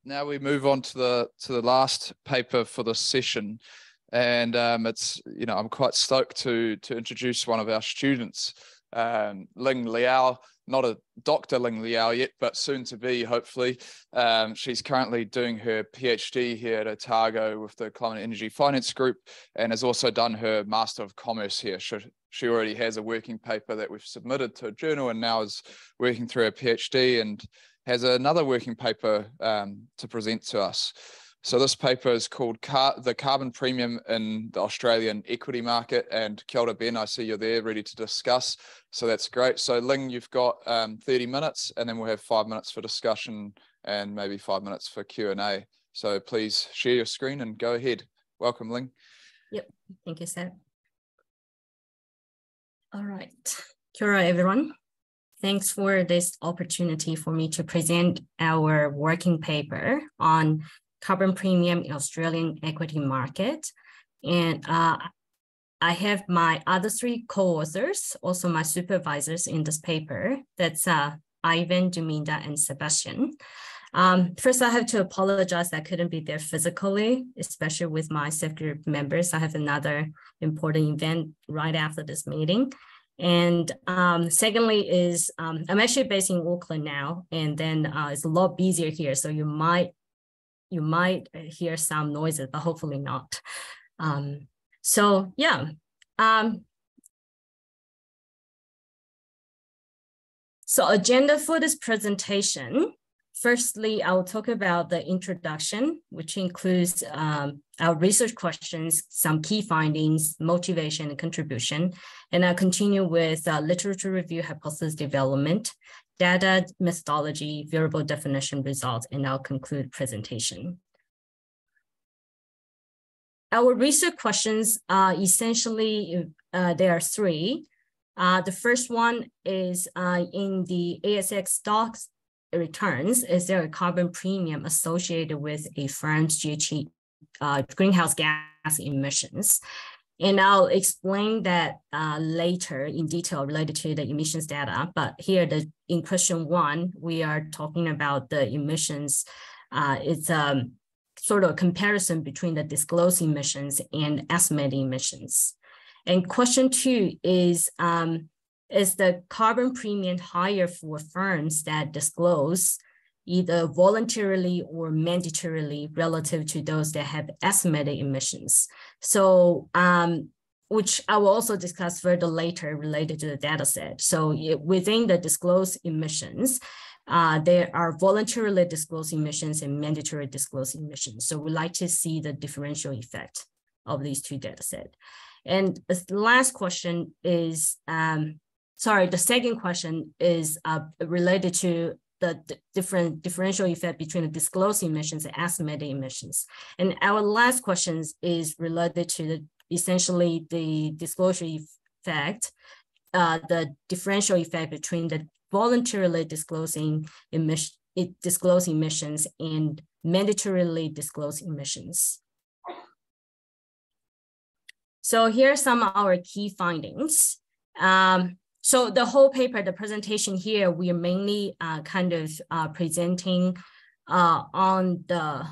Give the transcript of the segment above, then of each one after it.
now we move on to the last paper for this session, and it's, I'm quite stoked to introduce one of our students, Ling Liao. Not a Dr. Ling Liao yet, but soon to be, hopefully. She's currently doing her PhD here at Otago with the Climate Energy Finance Group, and has also done her Master of Commerce here. She already has a working paper that we've submitted to a journal, and now is working through her PhD and has another working paper to present to us. So this paper is called The Carbon Premium in the Australian Equity Market. And kia ora, Ben, I see you're there ready to discuss. So that's great. So Ling, you've got 30 minutes, and then we'll have 5 minutes for discussion and maybe 5 minutes for Q&A. So please share your screen and go ahead. Welcome, Ling. Yep, thank you, Seth. All right, kia ora, everyone. Thanks for this opportunity for me to present our working paper on carbon premium in Australian equity market. And I have my other three co-authors, also my supervisors in this paper. That's Ivan, Juminda, and Sebastian. First, I have to apologize that I couldn't be there physically, especially with my SIF group members. I have another important event right after this meeting. And secondly is, I'm actually based in Auckland now, and then it's a lot busier here. So you might hear some noises, but hopefully not. So yeah. So agenda for this presentation. Firstly, I will talk about the introduction, which includes our research questions, some key findings, motivation, and contribution. And I'll continue with literature review, hypothesis development, data methodology, variable definition results, and I'll conclude presentation. Our research questions essentially, there are three. The first one is in the ASX stocks returns, is there a carbon premium associated with a firm's GHG greenhouse gas emissions? And I'll explain that later in detail related to the emissions data. But here, in question one, we are talking about the emissions. It's sort of a comparison between the disclosed emissions and estimated emissions. And question two is the carbon premium higher for firms that disclose either voluntarily or mandatorily relative to those that have estimated emissions? So, which I will also discuss further later related to the data set. So within the disclosed emissions, there are voluntarily disclosed emissions and mandatory disclosed emissions. So we like to see the differential effect of these two data sets. And the last question is, the second question is related to the differential effect between the disclosed emissions and estimated emissions. And our last question is related to essentially the disclosure effect, the differential effect between the voluntarily disclosing emissions and mandatorily disclosed emissions. So here are some of our key findings. So the whole paper, the presentation here, we are mainly presenting on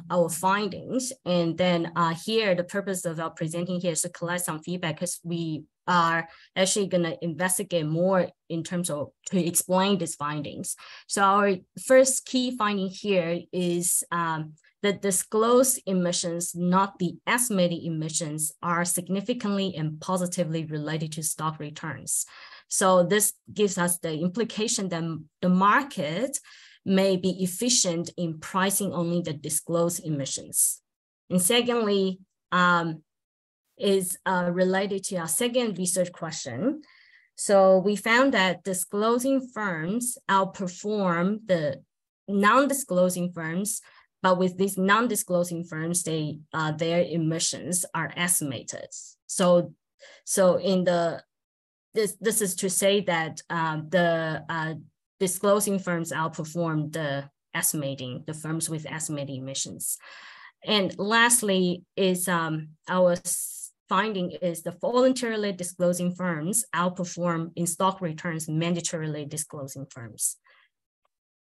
our findings. And then here, the purpose of our presenting here is to collect some feedback, because we are actually going to investigate more in terms of to explain these findings. So our first key finding here is the disclosed emissions, not the estimated emissions, are significantly and positively related to stock returns. So this gives us the implication that the market may be efficient in pricing only the disclosed emissions. And secondly, is related to our second research question. So we found that disclosing firms outperform the non-disclosing firms, but with these non-disclosing firms, their emissions are estimated. So in this is to say that the disclosing firms outperform the firms with estimated emissions. And lastly is our finding is the voluntarily disclosing firms outperform in stock returns mandatorily disclosing firms.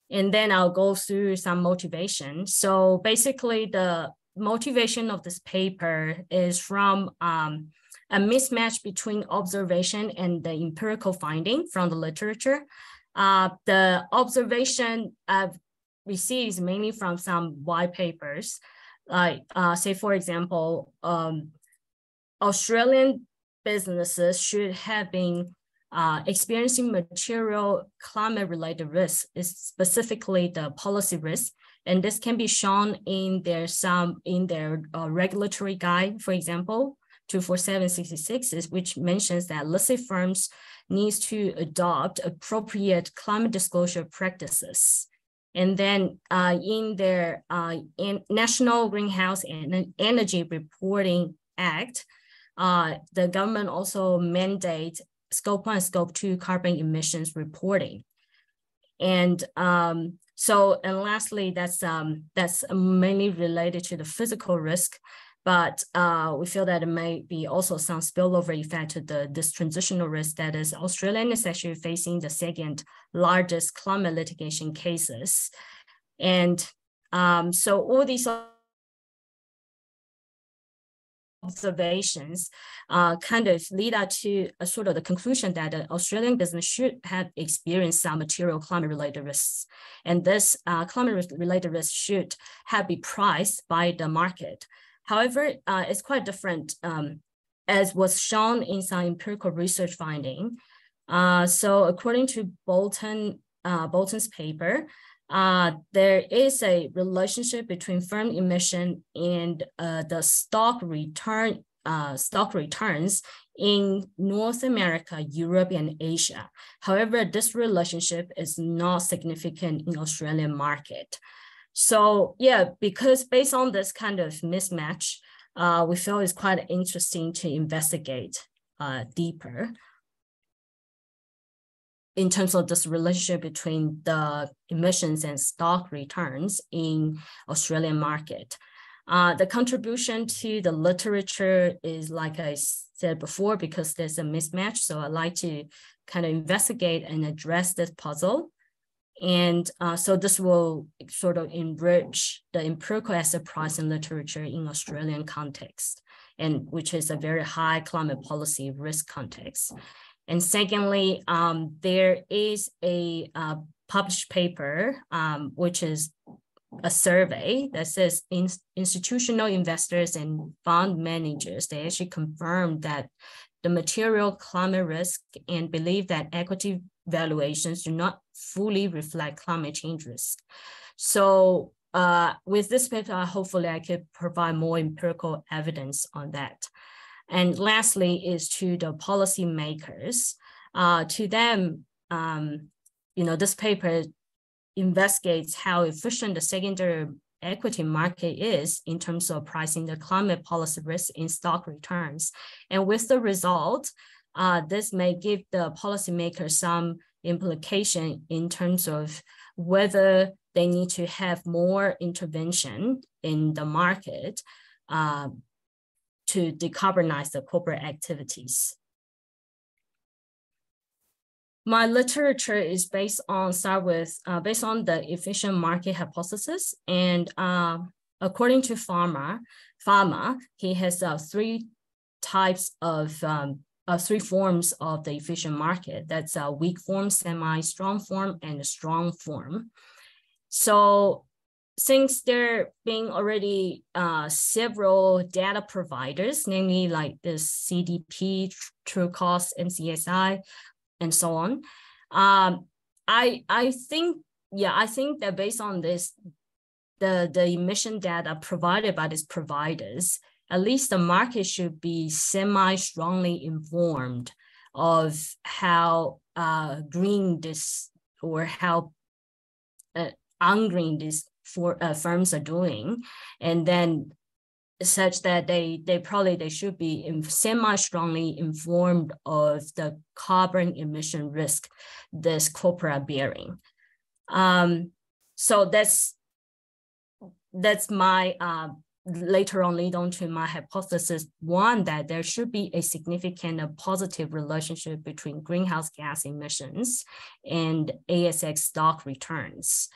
And then I'll go through some motivation. So basically the motivation of this paper is from a mismatch between observation and the empirical finding from the literature. The observation I've received is mainly from some white papers, like say, for example, Australian businesses should have been experiencing material climate-related risks, specifically the policy risk, and this can be shown in their regulatory guide, for example, 24766, which mentions that listed firms needs to adopt appropriate climate disclosure practices. And then in their National Greenhouse and Energy Reporting Act, the government also mandates Scope 1 and Scope 2 carbon emissions reporting. And lastly, that's mainly related to the physical risk, but we feel that it may be also some spillover effect to this transitional risk, that is Australia is actually facing the second largest climate litigation cases. And so all these observations kind of lead us to a sort of the conclusion that the Australian business should have experienced some material climate-related risks. And this climate-related risk should have been priced by the market. However, it's quite different as was shown in some empirical research finding. So according to Bolton's paper, there is a relationship between firm emission and the stock returns in North America, Europe, and Asia. However, this relationship is not significant in Australian market. So yeah, because based on this kind of mismatch, we feel it's quite interesting to investigate deeper in terms of this relationship between the emissions and stock returns in Australian market. The contribution to the literature is, like I said before, because there's a mismatch. So I'd like to kind of investigate and address this puzzle. And so this will sort of enrich the empirical asset pricing literature in Australian context, and which is a very high climate policy risk context. And secondly, there is a published paper, which is a survey that says institutional investors and fund managers, they actually confirmed that the material climate risk and believe that equity valuations do not fully reflect climate change risk. So with this paper, hopefully I could provide more empirical evidence on that. And lastly is to the policymakers. To them, this paper investigates how efficient the secondary equity market is in terms of pricing the climate policy risk in stock returns. And with the result, this may give the policymakers some implication in terms of whether they need to have more intervention in the market to decarbonize the corporate activities. My literature is based on the efficient market hypothesis, and according to Pharma, he has three forms of the efficient market. That's a weak form, semi-strong form, and a strong form. So since there being already several data providers, namely like the CDP, TrueCost, NCSI, and so on, I think that based on this, the emission data provided by these providers, at least the market should be semi-strongly informed of how green this or how ungreen these firms are doing, and then such that they should be semi-strongly informed of the carbon emission risk this corporate are bearing. So that's my later on lead on to my hypothesis one, that there should be a significant positive relationship between greenhouse gas emissions and ASX stock returns,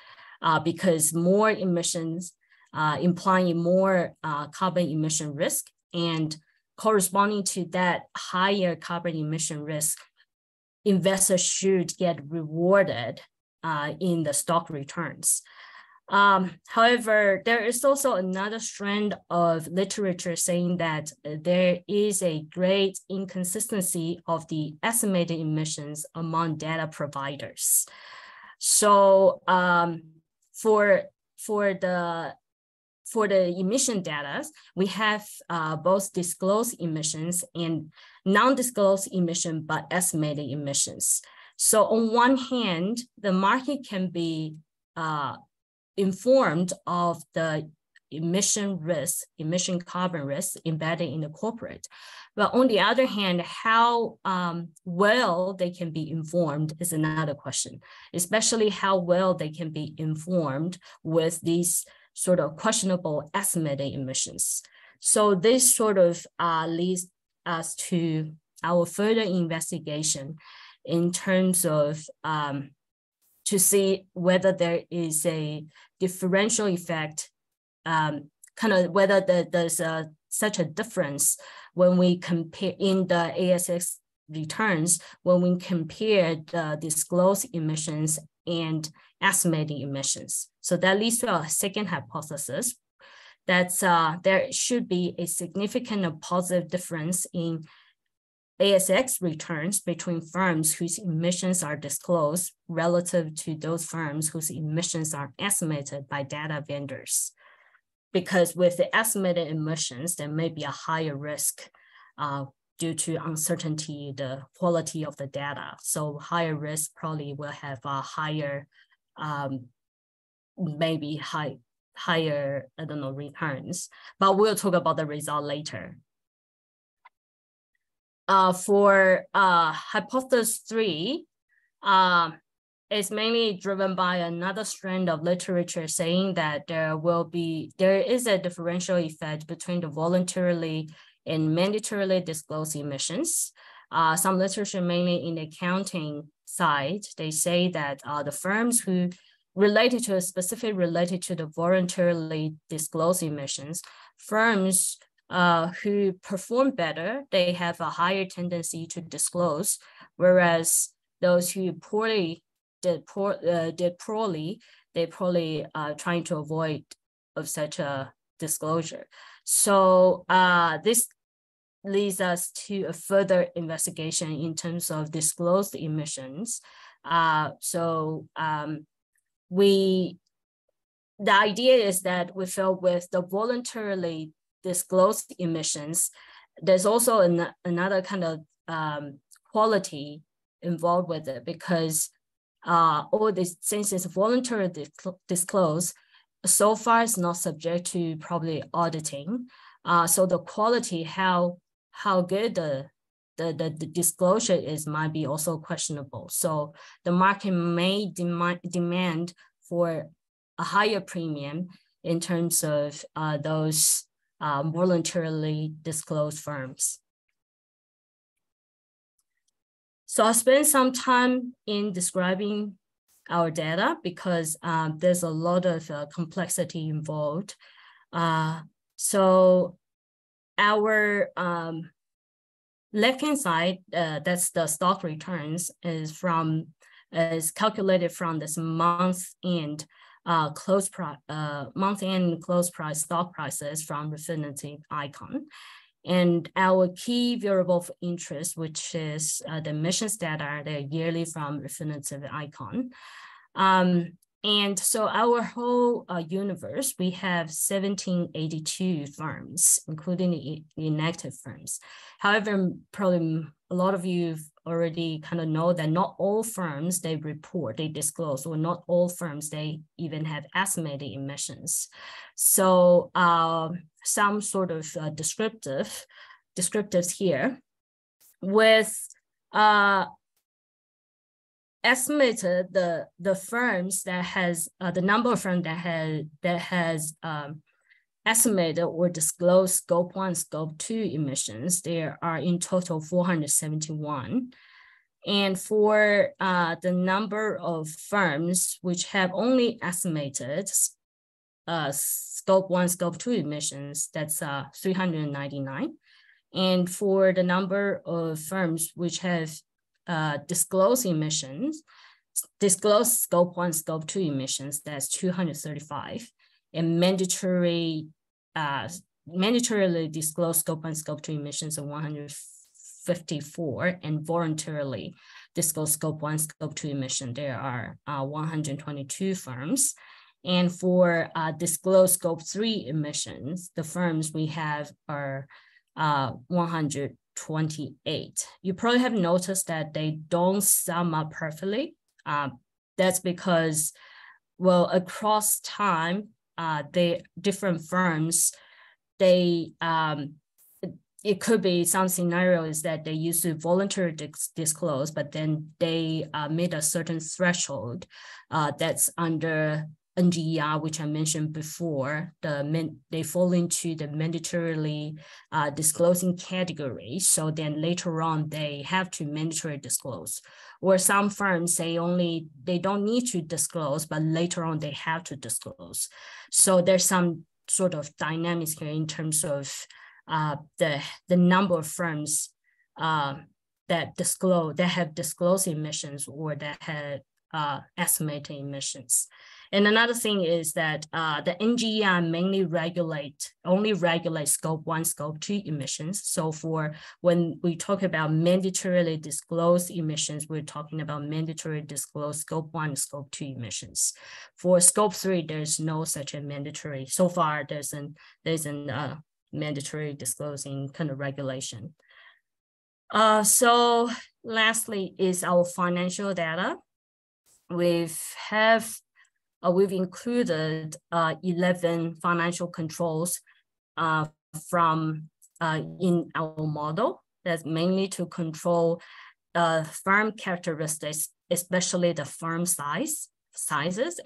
because more emissions implying more carbon emission risk, and corresponding to that higher carbon emission risk, investors should get rewarded in the stock returns. However, there is also another strand of literature saying that there is a great inconsistency of the estimated emissions among data providers. So for the emission data, we have both disclosed emissions and non-disclosed emission, but estimated emissions. So on one hand, the market can be informed of the emission carbon risk embedded in the corporate. But on the other hand, how well they can be informed is another question, especially how well they can be informed with these sort of questionable estimated emissions. So this sort of leads us to our further investigation in terms of to see whether there is a differential effect, kind of whether there's such a difference when we compare in the ASX returns, when we compare the disclosed emissions and estimated emissions. So that leads to a second hypothesis, that there should be a significant positive difference in ASX returns between firms whose emissions are disclosed relative to those firms whose emissions are estimated by data vendors. Because with the estimated emissions, there may be a higher risk due to uncertainty, the quality of the data. So higher risk probably will have a higher, maybe higher, I don't know, returns. But we'll talk about the result later. For hypothesis 3, it's mainly driven by another strand of literature saying that there is a differential effect between the voluntarily and mandatorily disclosed emissions. Some literature, mainly in the accounting side, they say that the firms who related to the voluntarily disclosed emissions, firms who perform better, they have a higher tendency to disclose, whereas those who did poorly, they probably trying to avoid of such a disclosure. So this leads us to a further investigation in terms of disclosed emissions. The idea is that we felt with the voluntarily disclosed emissions, there's also another kind of quality involved with it, because all this, since it's voluntarily disclosed, so far it's not subject to probably auditing. So the quality, how good the disclosure is, might be also questionable. So the market may demand for a higher premium in terms of those voluntarily disclosed firms. So I'll spend some time in describing our data because there's a lot of complexity involved. So our left-hand side, that's the stock returns, is calculated from this month-end close price stock prices from Refinitiv Icon. And our key variable of interest, which is the emissions data, they're yearly from Refinitiv Icon. And so our whole universe, we have 1782 firms, including the inactive firms. However, probably a lot of you already kind of know that not all firms they disclose, or not all firms they even have estimated emissions. So some sort of descriptives here with estimated the firms that has the number of firms that has estimated or disclosed scope 1, scope 2 emissions, there are in total 471. And for the number of firms which have only estimated scope 1, scope 2 emissions, that's 399. And for the number of firms which have disclosed scope 1, scope 2 emissions, that's 235. And mandatorily disclosed scope 1, scope 2 emissions of 154, and voluntarily disclosed scope 1, scope 2 emission, there are 122 firms. And for disclosed scope 3 emissions, the firms we have are 128. You probably have noticed that they don't sum up perfectly. That's because, well, across time, the different firms, it could be some scenarios that they used to voluntarily disclose, but then they made a certain threshold that's under NGER, which I mentioned before. They fall into the mandatorily disclosing category. So then later on, they have to mandatorily disclose. Or some firms say they don't need to disclose, but later on they have to disclose. So there's some sort of dynamics here in terms of the number of firms that have disclosed emissions or that had estimated emissions. And another thing is that the NGER only regulates scope 1, scope 2 emissions. So when we talk about mandatorily disclosed emissions, we're talking about mandatory disclosed scope 1, scope 2 emissions. For scope 3, there's no such a mandatory. So far, there's an mandatory disclosing kind of regulation. So lastly is our financial data. We've included 11 financial controls from in our model. That's mainly to control firm characteristics, especially the firm sizes,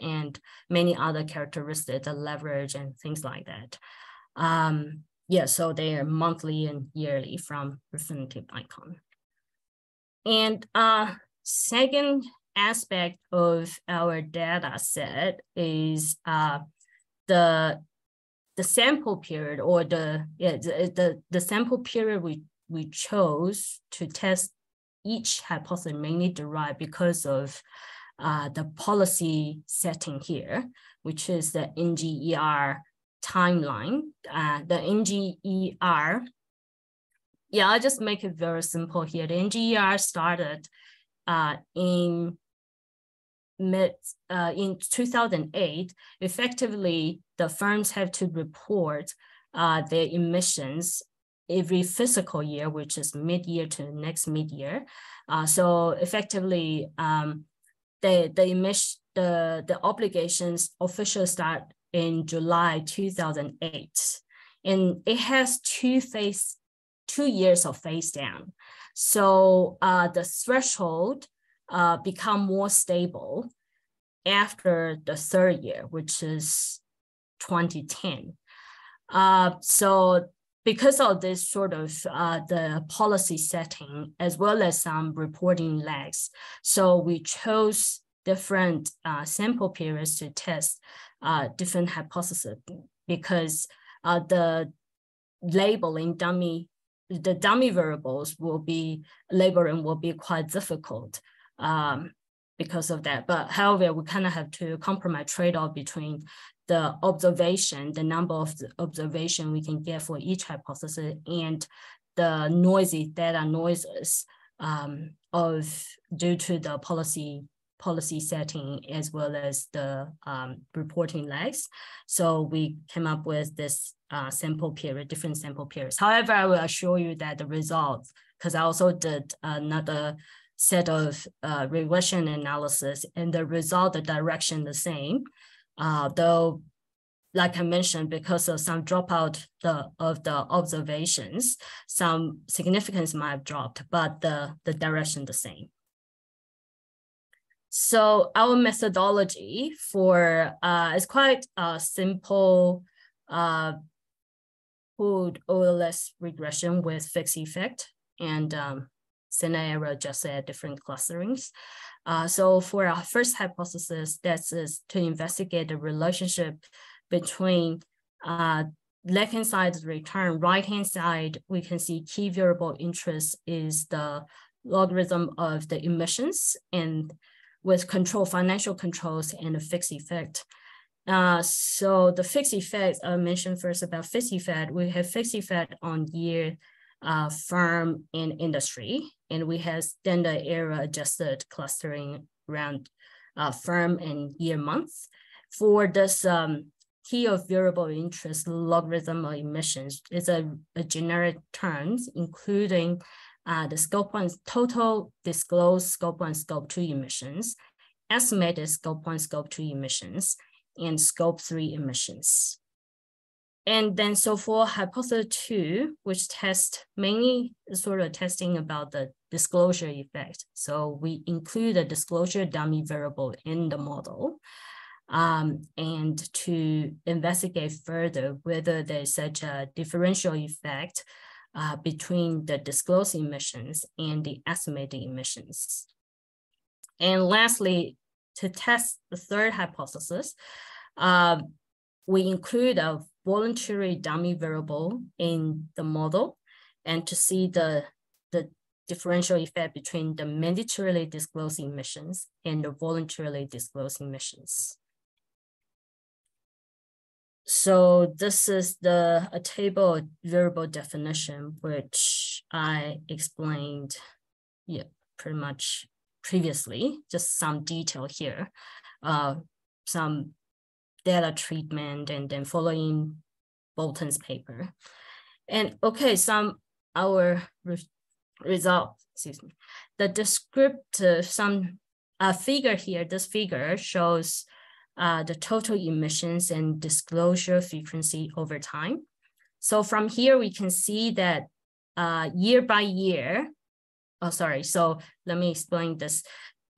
and many other characteristics, the leverage and things like that. So they are monthly and yearly from Refinitiv Icon. And second aspect of our data set is the sample period, or the sample period we chose to test each hypothesis mainly derived because of the policy setting here, which is the NGER timeline. The NGER, I'll just make it very simple here. The NGER started in 2008. Effectively, the firms have to report their emissions every fiscal year, which is mid-year to next mid-year. So effectively, the obligations officially start in July 2008, and it has 2 years of phase down. So the threshold become more stable after the 3rd year, which is 2010. So because of this sort of the policy setting, as well as some reporting lags, so we chose different sample periods to test different hypotheses, because the labeling the dummy variables labeling will be quite difficult because of that. But however, we kind of have to compromise trade-off between the number of observation we can get for each hypothesis, and the noisy data noises due to the policy setting, as well as the reporting lags. So we came up with this different sample periods. However, I will assure you that the results, because I also did another set of regression analysis, and the direction the same, though, like I mentioned, because of some dropout of the observations, some significance might have dropped, but the direction the same. So our methodology for is quite simple pooled OLS regression with fixed effect and scenario adjusted at different clusterings. So for our first hypothesis, that is to investigate the relationship between left-hand side return, right-hand side, we can see key variable interest is the logarithm of the emissions and with financial controls and a fixed effect. So the fixed effect, I mentioned first about fixed effect. We have fixed effect on year, firm, and industry. And we have standard error adjusted clustering around firm and year month. For this key of variable interest logarithm of emissions is a generic terms, including the scope 1 total disclosed scope 1, scope 2 emissions, estimated scope 1, scope 2 emissions, and scope 3 emissions. And then so for hypothesis 2, which test mainly sort of testing about the disclosure effect. So we include a disclosure dummy variable in the model. And to investigate further whether there's such a differential effect between the disclosed emissions and the estimated emissions. And lastly, to test the third hypothesis, we include a voluntary dummy variable in the model and to see the differential effect between the mandatorily disclosed emissions and the voluntarily disclosed emissions. So this is a table of variable definition, which I explained pretty much previously, just some detail here, some data treatment, and then following Bolton's paper. And okay, our results, excuse me. The descriptive, figure here, this figure shows the total emissions and disclosure frequency over time. So from here, we can see that year by year, so let me explain this.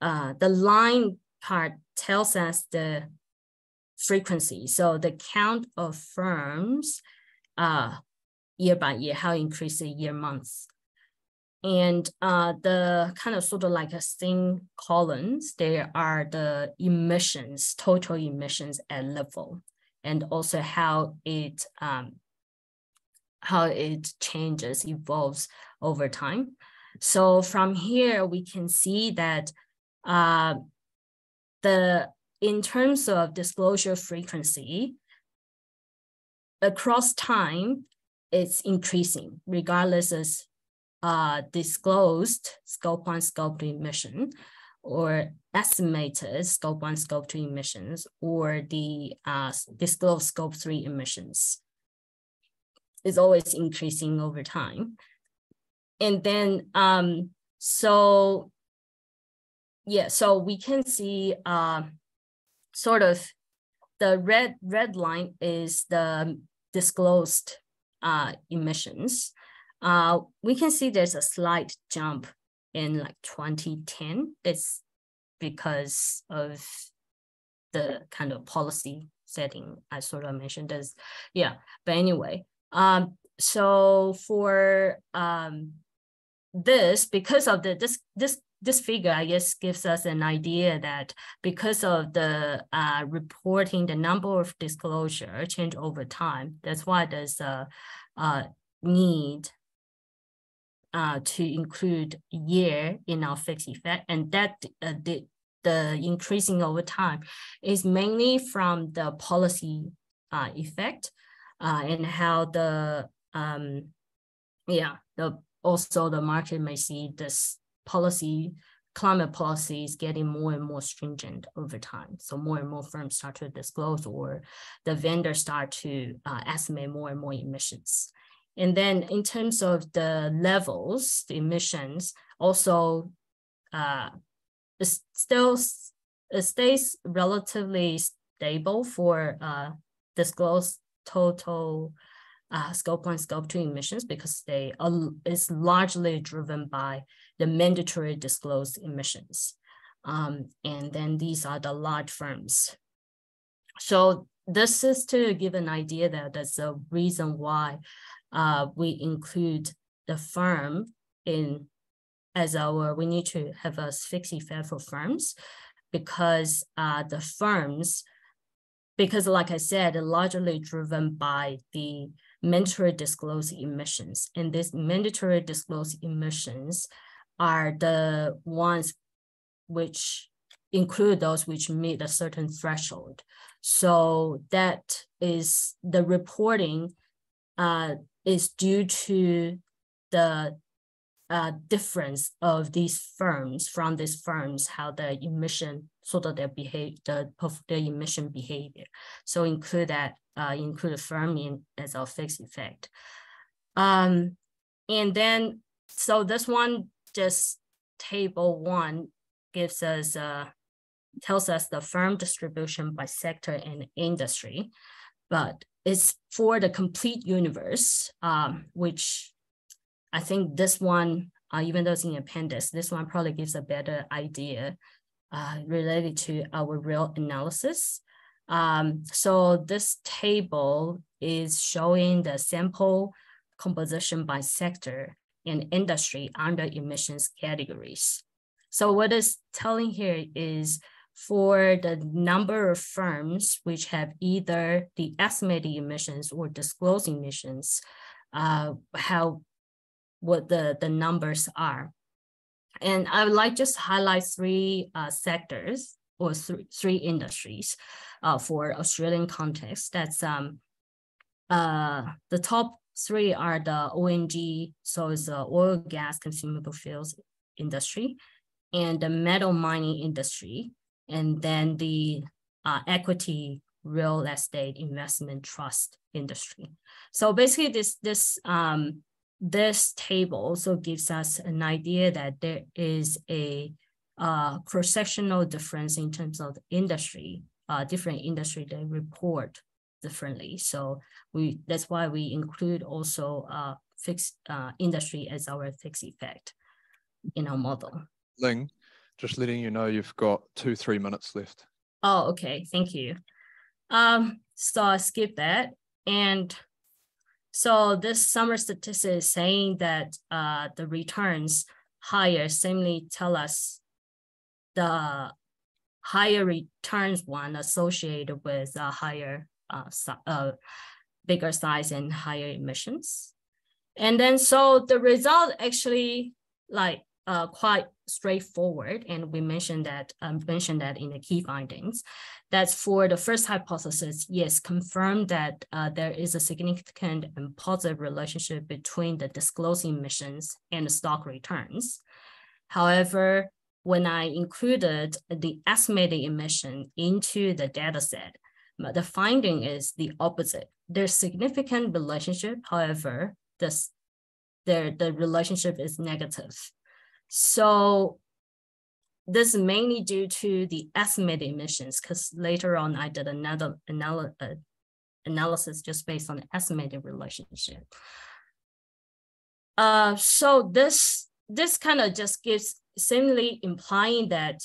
The line part tells us the frequency. So the count of firms year by year, how increase the year months. And the kind of sort of like a thin columns, there are the emissions, total emissions at level, and also how it changes, evolves over time. So from here, we can see that in terms of disclosure frequency, across time, it's increasing regardless of disclosed scope 1, scope 2 emission, or estimated scope 1, scope 2 emissions, or the disclosed scope 3 emissions. It's always increasing over time. And then, so we can see sort of the red line is the disclosed emissions. We can see there's a slight jump in like 2010. It's because of the kind of policy setting I sort of mentioned as, but anyway, so for this, because of this figure, I guess, gives us an idea that because of the reporting, the number of disclosure change over time, that's why there's a need to include year in our fixed effect, and that the increasing over time is mainly from the policy effect and how also the market may see this climate policy is getting more and more stringent over time. So more and more firms start to disclose, or the vendors start to estimate more and more emissions. And then in terms of the levels, the emissions also it stays relatively stable for disclosed total scope 1, scope 2 emissions, because it's largely driven by the mandatory disclosed emissions. And then these are the large firms. So this is to give an idea that that's a reason why we include the firm in as we need to have a fixed effect for firms, because the firms, because like I said, largely driven by the mandatory disclosed emissions. And these mandatory disclosed emissions are the ones which include those which meet a certain threshold. So that is the reporting is due to the difference of these firms, from these firms, how the emission sort of their emission behavior. So include that, include a firm in as a fixed effect. And then, so this one, just table 1 gives us, tells us the firm distribution by sector and industry, but it's for the complete universe, which I think this one, even though it's in appendix, this one probably gives a better idea related to our real analysis. So this table is showing the sample composition by sector and industry under emissions categories. So what it's telling here is for the number of firms which have either the estimated emissions or disclosed emissions, what the numbers are. And I would like just to highlight 3 sectors or three industries for Australian context. That's the top 3 are the ONG, so it's the oil, gas, consumable fuels industry, and the metal mining industry, and then the equity real estate investment trust industry. So basically this table also gives us an idea that there is a cross-sectional difference in terms of the industry, different industry that report differently. So that's why we include also fixed industry as our fixed effect in our model. Ling, just letting you know you've got 2-3 minutes left. Oh, okay, thank you. So I skip that. And so this summary statistic is saying that the returns higher simply tell us the higher returns one associated with a higher, bigger size and higher emissions. And then so the result actually like quite straightforward, and we mentioned that in the key findings. That's for the first hypothesis, yes, confirmed that there is a significant and positive relationship between the disclosed emissions and the stock returns. However, when I included the estimated emission into the data set, the finding is the opposite. There's significant relationship, however, the relationship is negative. So this is mainly due to the estimated emissions, because later on I did another analysis just based on the estimated relationship. So this kind of just gives simply implying that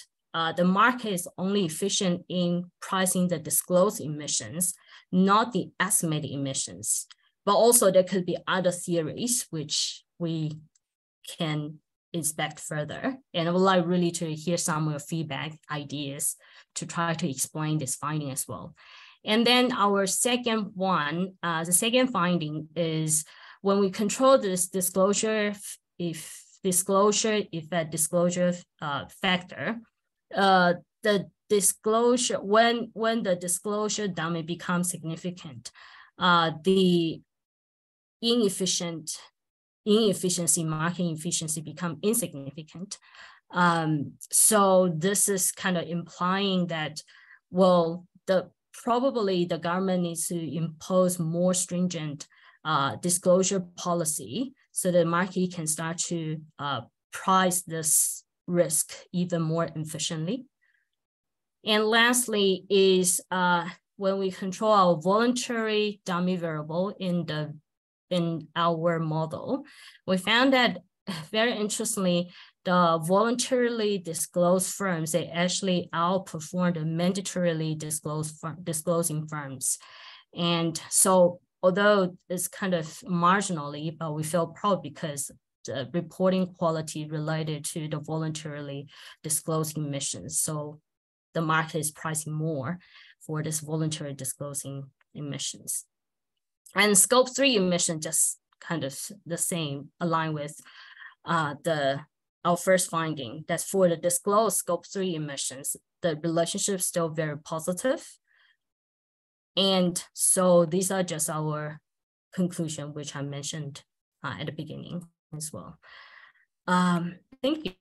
the market is only efficient in pricing the disclosed emissions, not the estimated emissions. But also there could be other theories which we can inspect further. And I would like really to hear some of your feedback, ideas to try to explain this finding as well. And then our second one, the second finding is when we control this disclosure, if that disclosure factor, the disclosure, when the disclosure dummy becomes significant, the inefficiency, market efficiency become insignificant. So this is kind of implying that, well, probably the government needs to impose more stringent disclosure policy so the market can start to price this risk even more efficiently. And lastly is when we control our voluntary dummy variable in our model, we found that very interestingly, the voluntarily disclosed firms, they actually outperform the mandatorily disclosing firms. And so although it's kind of marginally, but we feel proud because the reporting quality related to the voluntarily disclosed emissions. So the market is pricing more for this voluntary disclosing emissions. And scope 3 emission just kind of the same, align with our first finding, that's for the disclosed scope 3 emissions, the relationship is still very positive. And so these are just our conclusion, which I mentioned at the beginning as well. Thank you.